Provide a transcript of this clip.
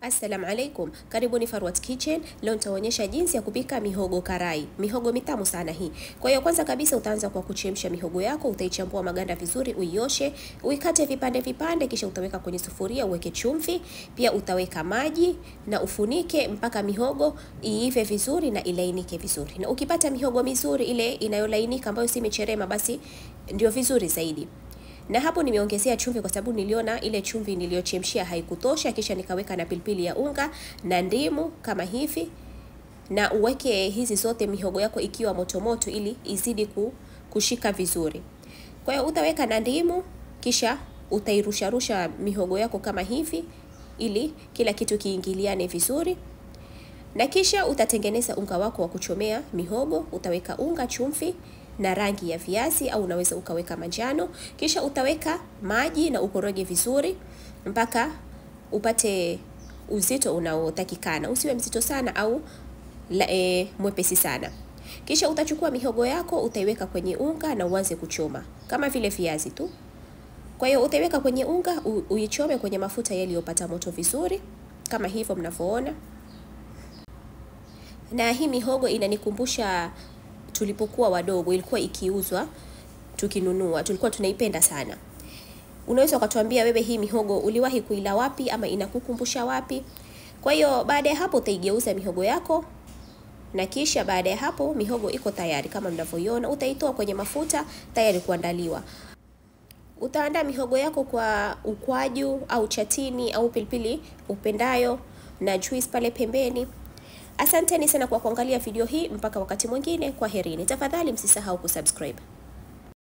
Assalamu alaikum, karibuni Farwat Kitchen. Leo nitaonyesha jinsi ya kupika mihogo karai. Mihogo mitamu sana hii. Kwa hiyo kwanza kabisa utaanza kwa kuchemsha mihogo yako, utaichambua maganda vizuri, uioshe, uikate vipande vipande, kisha utaweka kwenye sufuria, uweke chumvi, pia utaweka maji na ufunike mpaka mihogo iive vizuri na ilainike vizuri. Na ukipata mihogo mizuri ile inayolainika ambayo si imecherema, basi ndio vizuri zaidi. Na hapo nimeongezea chumvi kwa sababu niliona ile chumvi niliyochemshia haikutosha, kisha nikaweka na pilipili ya unga na ndimu kama hivi. Na uweke hizi zote mihogo yako ikiwa moto moto ili izidi kushika vizuri. Kwa hiyo utaweka na ndimu, kisha utairusha mihogo yako kama hivi ili kila kitu kiingiliane vizuri. Na kisha utatengeneza unga wako wa kuchomea mihogo, utaweka unga, chumvi na rangi ya viazi au unaweza ukaweka manjano, kisha utaweka maji na ukoroge vizuri mpaka upate uzito unaotakikana. Usiwe mzito sana au mwepesi sana. Kisha utachukua mihogo yako, utaiweka kwenye unga na uanze kuchoma kama vile viazi tu. Kwa hiyo utaiweka kwenye unga, uichome kwenye mafuta yaliyopata moto vizuri kama hivyo mnavyoona. Na hii mihogo inanikumbusha tulipokuwa wadogo, ilikuwa ikiuzwa tukinunua, tulikuwa tunaipenda sana. Unaweza ukatuambia wewe hii mihogo uliwahi kuila wapi ama inakukumbusha wapi? Kwa hiyo baada ya hapo utaigeuza mihogo yako, na kisha baada ya hapo mihogo iko tayari kama mnavyoiona. Utaitoa kwenye mafuta tayari kuandaliwa. Utaandaa mihogo yako kwa ukwaju au chatini au pilipili upendayo na juice pale pembeni. Asanteni sana kwa kuangalia video hii, mpaka wakati mwingine, kwaherini. Tafadhali msisahau kusubscribe.